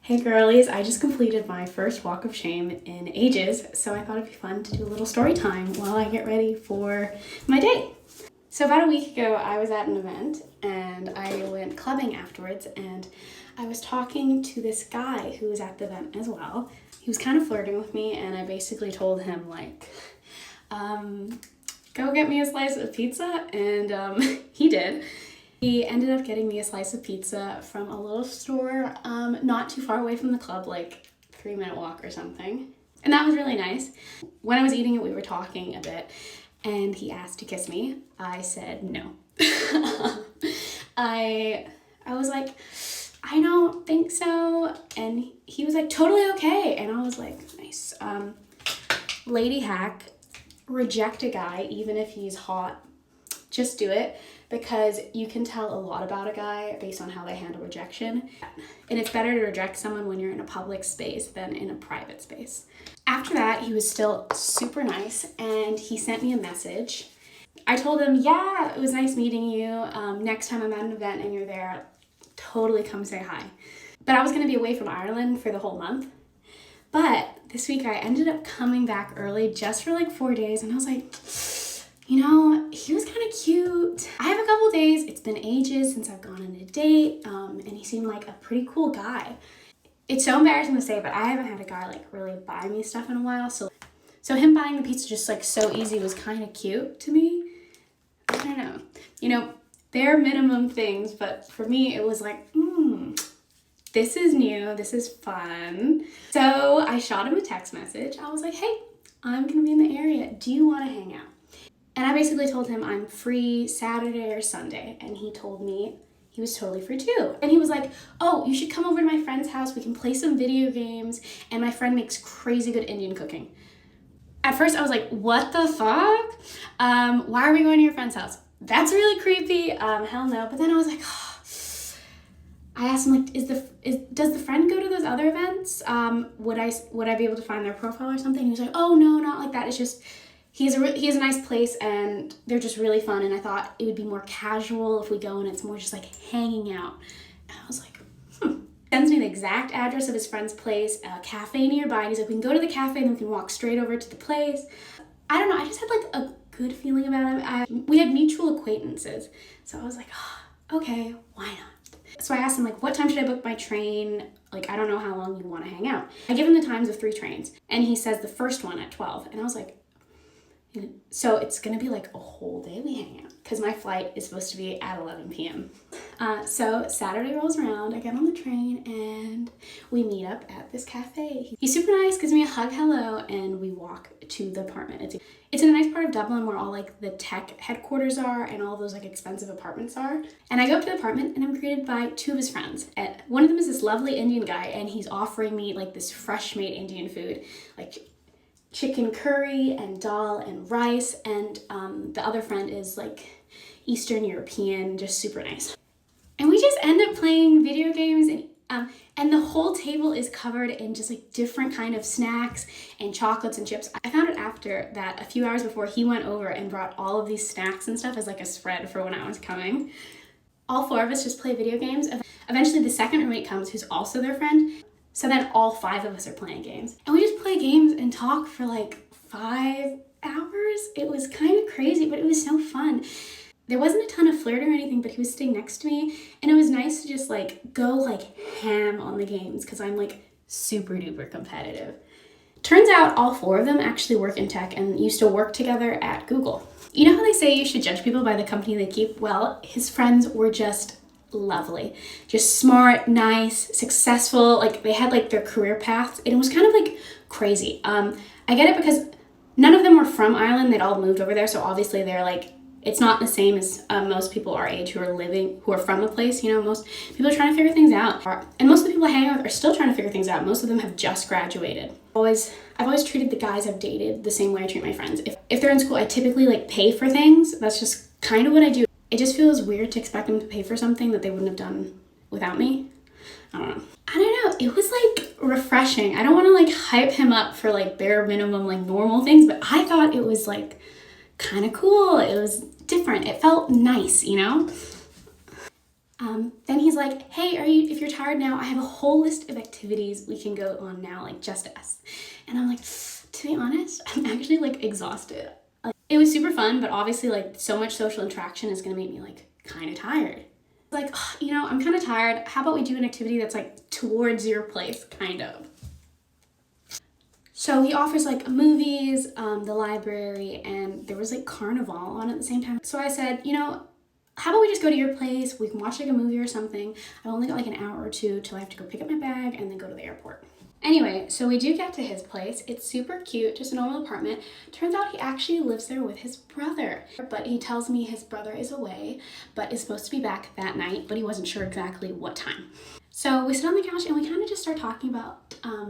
Hey girlies, I just completed my first walk of shame in ages, so I thought it'd be fun to do a little story time while I get ready for my day. So about a week ago, I was at an event and I went clubbing afterwards, and I was talking to this guy who was at the event as well. He was kind of flirting with me, and I basically told him go get me a slice of pizza, and he did. He ended up getting me a slice of pizza from a little store not too far away from the club, like 3-minute walk or something. And that was really nice. When I was eating it, we were talking a bit, and he asked to kiss me. I said no. I was like, I don't think so. And he was like, totally okay. And I was like, nice. Lady hack, reject a guy even if he's hot. Just do it, because you can tell a lot about a guy based on how they handle rejection. And it's better to reject someone when you're in a public space than in a private space. After that, he was still super nice, and he sent me a message. I told him, yeah, it was nice meeting you. Next time I'm at an event and you're there, totally come say hi. But I was gonna be away from Ireland for the whole month. But this week I ended up coming back early just for like 4 days, and I was like, you know, he was kind of cute. I have a couple days. It's been ages since I've gone on a date, and he seemed like a pretty cool guy. It's so embarrassing to say, but I haven't had a guy like really buy me stuff in a while. So him buying the pizza just like so easy was kind of cute to me. I don't know. You know, they're minimum things, but for me it was like, this is new. This is fun. So I shot him a text message. I was like, hey, I'm gonna be in the area. Do you want to hang out? And I basically told him I'm free Saturday or Sunday, and he told me he was totally free too. And he was like, oh, you should come over to my friend's house. We can play some video games, and my friend makes crazy good Indian cooking. At first I was like, what the fuck? Why are we going to your friend's house? That's really creepy. Hell no. But then I was like, I asked him, like, does the friend go to those other events? Would I be able to find their profile or something? He was like, oh no, not like that. It's just, he has a nice place, and they're just really fun, and I thought it would be more casual if we go and it's more just like hanging out. And I was like, Sends me the exact address of his friend's place, a cafe nearby, and he's like, we can go to the cafe and then we can walk straight over to the place. I don't know, I just had like a good feeling about him. We had mutual acquaintances, so I was like, okay, why not? So I asked him, like, what time should I book my train? Like, I don't know how long you want to hang out. I give him the times of 3 trains, and he says the first one at 12, and I was like, so it's gonna be like a whole day we hang out, because my flight is supposed to be at 11 p.m. So Saturday rolls around, I get on the train, and we meet up at this cafe. He's super nice, gives me a hug, hello, and we walk to the apartment. It's in a nice part of Dublin where all like the tech headquarters are and all those like expensive apartments are. And I go up to the apartment, and I'm greeted by 2 of his friends. And one of them is this lovely Indian guy, and he's offering me like this fresh made Indian food, like chicken curry and dal and rice, and the other friend is like Eastern European, just super nice. And we just end up playing video games, and the whole table is covered in just like different kind of snacks and chocolates and chips. I found out after that a few hours before he went over and brought all of these snacks and stuff as like a spread for when I was coming. All 4 of us just play video games. Eventually the second roommate comes, who's also their friend. So then all 5 of us are playing games. And we just play games and talk for like 5 hours. It was kind of crazy, but it was so fun. There wasn't a ton of flirting or anything, but he was sitting next to me, and it was nice to just like go like ham on the games, because I'm like super duper competitive. Turns out all 4 of them actually work in tech and used to work together at Google. You know how they say you should judge people by the company they keep? Well, his friends were just lovely, just smart, nice, successful. Like they had like their career paths, and it was kind of like crazy. I get it, because none of them were from Ireland. They'd all moved over there, so obviously they're like, it's not the same as most people our age who are from the place. You know, most people are trying to figure things out, and most of the people I hang out with are still trying to figure things out. Most of them have just graduated. I've always treated the guys I've dated the same way I treat my friends. If they're in school, I typically like pay for things. That's just kind of what I do. It just feels weird to expect them to pay for something that they wouldn't have done without me. I don't know. It was like refreshing. I don't want to like hype him up for like bare minimum like normal things, but I thought it was like kind of cool. It was different. It felt nice, you know? Then he's like, hey, if you're tired now, I have a whole list of activities we can go on now, like just us. And I'm like, to be honest, I'm actually like exhausted. Like, it was super fun, but obviously like so much social interaction is gonna make me like kind of tired. Like, oh, you know, I'm kind of tired. How about we do an activity that's like towards your place, kind of. So he offers like movies, the library, and there was like carnival on at the same time. So I said, you know, how about we just go to your place? We can watch like a movie or something. I've only got like an hour or two till I have to go pick up my bag and then go to the airport. Anyway, so we do get to his place. It's super cute, just a normal apartment. Turns out he actually lives there with his brother. But he tells me his brother is away, but is supposed to be back that night, but he wasn't sure exactly what time. So we sit on the couch and we kind of just start talking about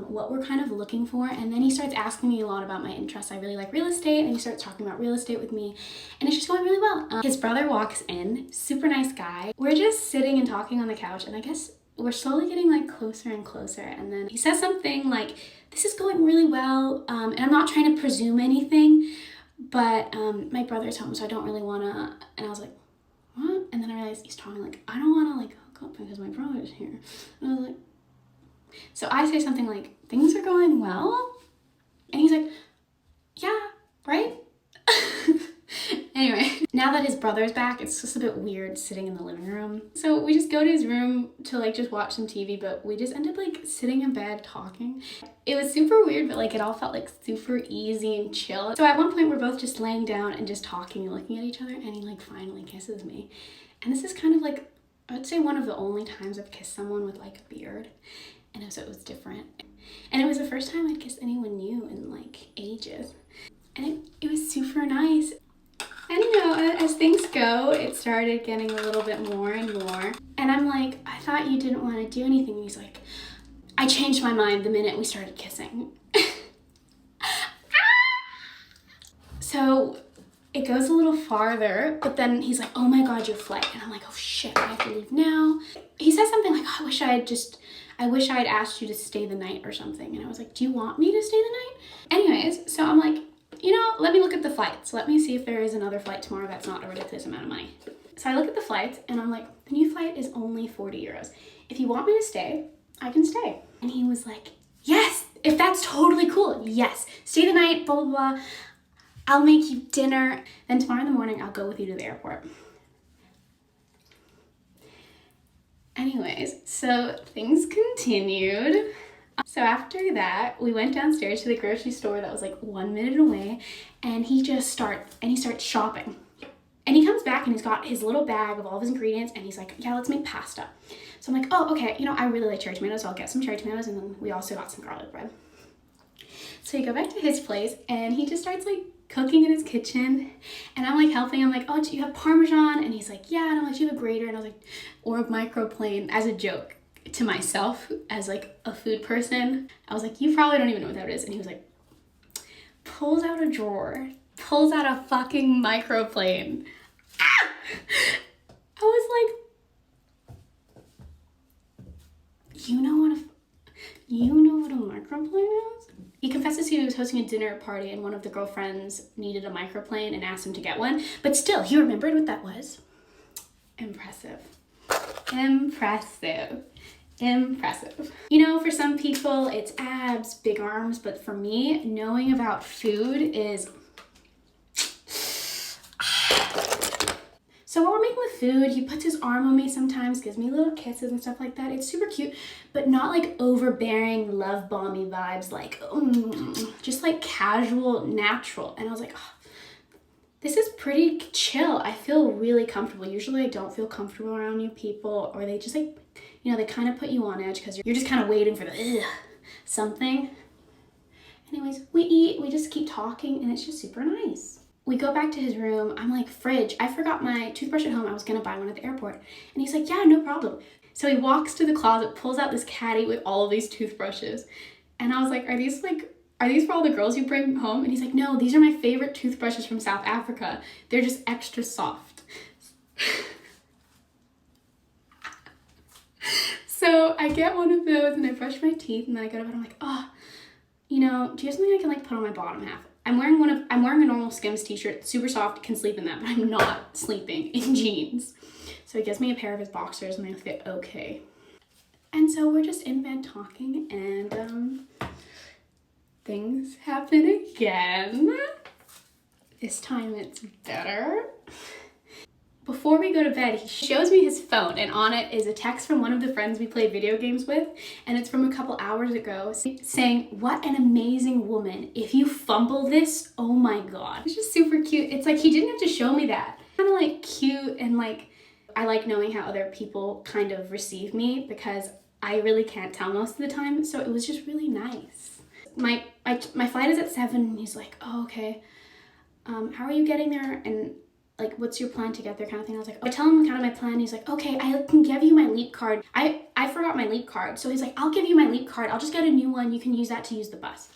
what we're kind of looking for. And then he starts asking me a lot about my interests. I really like real estate, and he starts talking about real estate with me, and it's just going really well. His brother walks in, super nice guy. We're just sitting and talking on the couch, and I guess we're slowly getting like closer and closer. And then he says something like, this is going really well. And I'm not trying to presume anything, but my brother's home, so I don't really wanna. And I was like, what? And then I realized he's talking like, I don't wanna like hook up because my brother's here. And I was like, so I say something like, things are going well? And he's like, yeah, right? Anyway, now that his brother's back, it's just a bit weird sitting in the living room. So we just go to his room to like just watch some TV, but we just end up like sitting in bed talking. It was super weird, but like it all felt like super easy and chill. So at one point we're both just laying down and just talking and looking at each other, and he like finally kisses me. And this is kind of like, I would say one of the only times I've kissed someone with like a beard. And so it was different. And it was the first time I'd kissed anyone new in like ages. And it was super nice. And you know, as things go, it started getting a little bit more and more. And I'm like, I thought you didn't want to do anything. And he's like, I changed my mind the minute we started kissing. So it goes a little farther, but then he's like, oh my God, your flight. And I'm like, oh shit, I have to leave now. He says something like, oh, I wish I had asked you to stay the night or something. And I was like, do you want me to stay the night? Anyways, so I'm like, you know, let me look at the flights. Let me see if there is another flight tomorrow that's not a ridiculous amount of money. So I look at the flights and I'm like, the new flight is only 40 euros. If you want me to stay, I can stay. And he was like, yes, if that's totally cool, yes. Stay the night, blah, blah, blah. I'll make you dinner. Then tomorrow in the morning, I'll go with you to the airport. Anyways, so things continued. So after that, we went downstairs to the grocery store that was like 1 minute away, and he starts shopping. And he comes back and he's got his little bag of all of his ingredients, and he's like, yeah, let's make pasta. So I'm like, oh, okay, you know, I really like cherry tomatoes, so I'll get some cherry tomatoes, and then we also got some garlic bread. So we go back to his place, and he just starts like cooking in his kitchen, and I'm like helping. I'm like, oh, do you have Parmesan? And he's like, yeah. And I'm like, do you have a grater? And I was like, or a microplane, as a joke to myself as like a food person. I was like, you probably don't even know what that is. And he was like, pulls out a drawer, pulls out a fucking microplane. Ah! I was like, you know what a microplane is? He confesses he was hosting a dinner party and one of the girlfriends needed a microplane and asked him to get one, but still, he remembered what that was. Impressive. Impressive. Impressive. You know, for some people, it's abs, big arms, but for me, knowing about food is... So while we're making the food, he puts his arm on me sometimes, gives me little kisses and stuff like that. It's super cute, but not like overbearing, love bomby vibes, like, just like casual, natural. And I was like, oh, this is pretty chill. I feel really comfortable. Usually I don't feel comfortable around new people, or they just like, you know, they kind of put you on edge because you're just kind of waiting for the something. Anyways, we eat, we just keep talking, and it's just super nice. We go back to his room. I'm like, fridge, I forgot my toothbrush at home. I was gonna buy one at the airport. And he's like, yeah, no problem. So he walks to the closet, pulls out this caddy with all of these toothbrushes. And I was like, are these for all the girls you bring home? And he's like, no, these are my favorite toothbrushes from South Africa. They're just extra soft. So I get one of those and I brush my teeth, and then I go to bed. I'm like, oh, you know, do you have something I can like put on my bottom half? I'm wearing a normal Skims t-shirt, super soft, can sleep in that, but I'm not sleeping in jeans. So he gives me a pair of his boxers and they fit okay. And so we're just in bed talking, and things happen again. This time it's better. Before we go to bed, he shows me his phone, and on it is a text from one of the friends we play video games with, and it's from a couple hours ago saying, "What an amazing woman. If you fumble this, oh my God." It's just super cute. It's like he didn't have to show me that. Kind of like cute, and like I like knowing how other people kind of receive me because I really can't tell most of the time, so it was just really nice. My flight is at 7, and he's like, "Oh, okay. How are you getting there? And like, what's your plan to get there?" kind of thing. I was like, oh, I tell him kind of my plan. He's like, "Okay, I can give you my Leap card." I forgot my Leap card. So he's like, "I'll give you my Leap card. I'll just get a new one. You can use that to use the bus."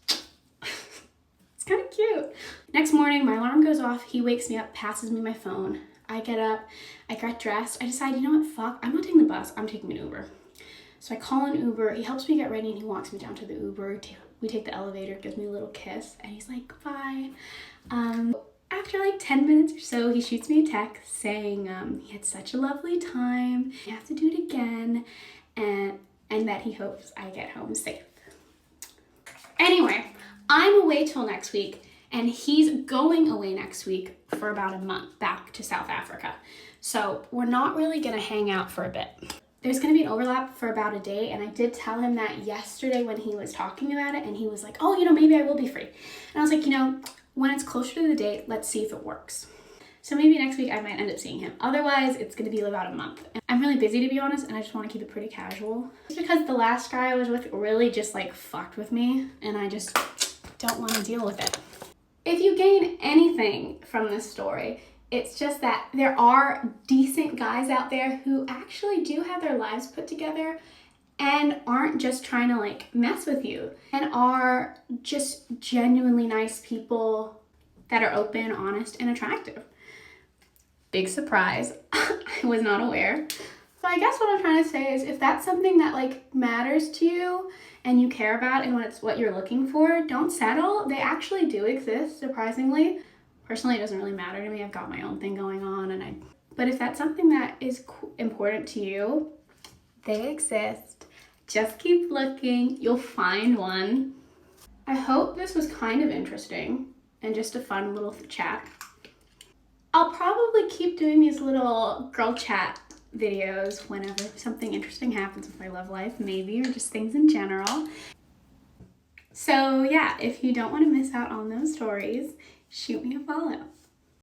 It's kind of cute. Next morning, my alarm goes off. He wakes me up, passes me my phone. I get up, I get dressed. I decide, you know what, fuck, I'm not taking the bus. I'm taking an Uber. So I call an Uber. He helps me get ready and he walks me down to the Uber. We take the elevator, gives me a little kiss, and he's like, "Bye." After like 10 minutes or so, he shoots me a text saying he had such a lovely time, he has to do it again, and that he hopes I get home safe. Anyway, I'm away till next week, and he's going away next week for about a month back to South Africa. So we're not really gonna hang out for a bit. There's gonna be an overlap for about a day, and I did tell him that yesterday when he was talking about it, and he was like, "Oh, you know, maybe I will be free." And I was like, you know, when it's closer to the date, let's see if it works. So maybe next week I might end up seeing him. Otherwise, it's gonna be about a month. And I'm really busy, to be honest, and I just wanna keep it pretty casual. Just because the last guy I was with really just like fucked with me, and I just don't wanna deal with it. If you gain anything from this story, it's just that there are decent guys out there who actually do have their lives put together and aren't just trying to like mess with you, and are just genuinely nice people that are open, honest, and attractive. Big surprise. I was not aware. So I guess what I'm trying to say is, if that's something that like matters to you and you care about and it's what you're looking for, don't settle. They actually do exist, surprisingly. Personally, it doesn't really matter to me. I've got my own thing going on, but if that's something that is important to you, they exist. Just keep looking. You'll find one. I hope this was kind of interesting and just a fun little chat. I'll probably keep doing these little girl chat videos whenever something interesting happens with my love life, maybe, or just things in general. So yeah, if you don't want to miss out on those stories, shoot me a follow.